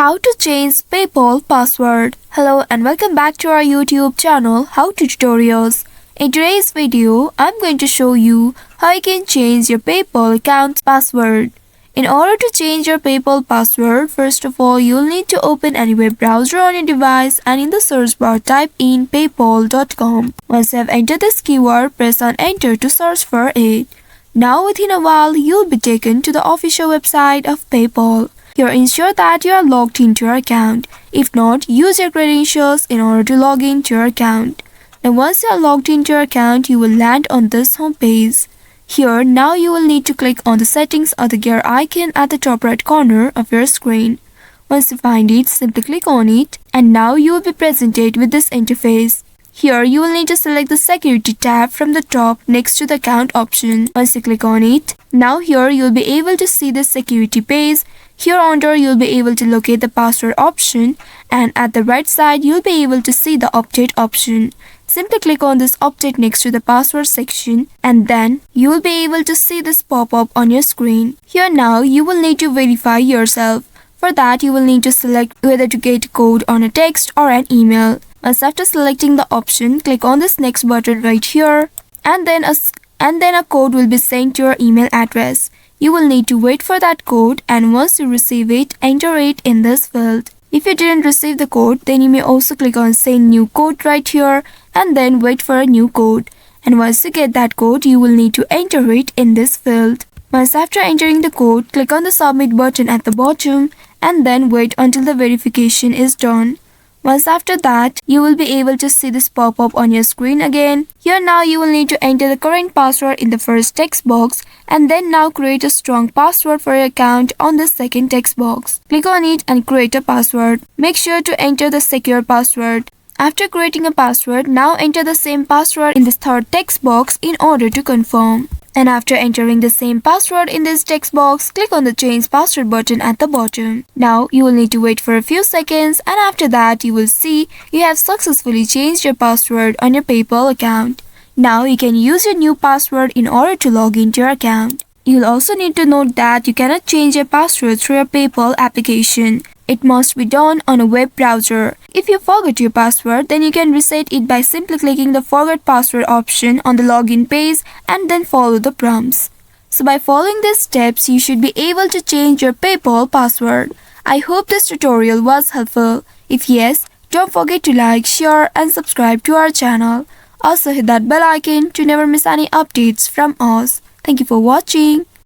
How to change PayPal password. Hello and welcome back to our YouTube channel How to Tutorials. In today's video, I'm going to show you how you can change your PayPal account password. In order to change your PayPal password, first of all, you'll need to open any web browser on your device and in the search bar type in paypal.com. Once you have entered this keyword, press on enter to search for it. Now within a while, you'll be taken to the official website of PayPal. Here, ensure that you are logged into your account. If not, use your credentials in order to log into your account. Now once you are logged into your account, you will land on this home page. Here, now you will need to click on the settings or the gear icon at the top right corner of your screen. Once you find it, simply click on it and now you will be presented with this interface. Here, you will need to select the security tab from the top next to the account option. Once you click on it, now here you will be able to see the security page. Here under you will be able to locate the password option and at the right side you will be able to see the update option. Simply click on this update next to the password section and then you will be able to see this pop-up on your screen. Here now you will need to verify yourself. For that you will need to select whether to get a code on a text or an email. Once after selecting the option, click on this next button right here and then a code will be sent to your email address. You will need to wait for that code and once you receive it, enter it in this field. If you didn't receive the code, then you may also click on send new code right here and then wait for a new code. And once you get that code, you will need to enter it in this field. Once after entering the code, click on the submit button at the bottom and then wait until the verification is done. Once after that, you will be able to see this pop-up on your screen again. Here now you will need to enter the current password in the first text box and then now create a strong password for your account on the second text box. Click on it and create a password. Make sure to enter the secure password. After creating a password, now enter the same password in this third text box in order to confirm. And after entering the same password in this text box, click on the change password button at the bottom. Now you will need to wait for a few seconds and after that you will see you have successfully changed your password on your PayPal account. Now you can use your new password in order to log into your account. You'll also need to note that you cannot change your password through your PayPal application. It must be done on a web browser. If you forget your password, then you can reset it by simply clicking the forget password option on the login page and then follow the prompts. So by following these steps, you should be able to change your PayPal password. I hope this tutorial was helpful. If yes, don't forget to like, share and subscribe to our channel. Also hit that bell icon to never miss any updates from us. Thank you for watching.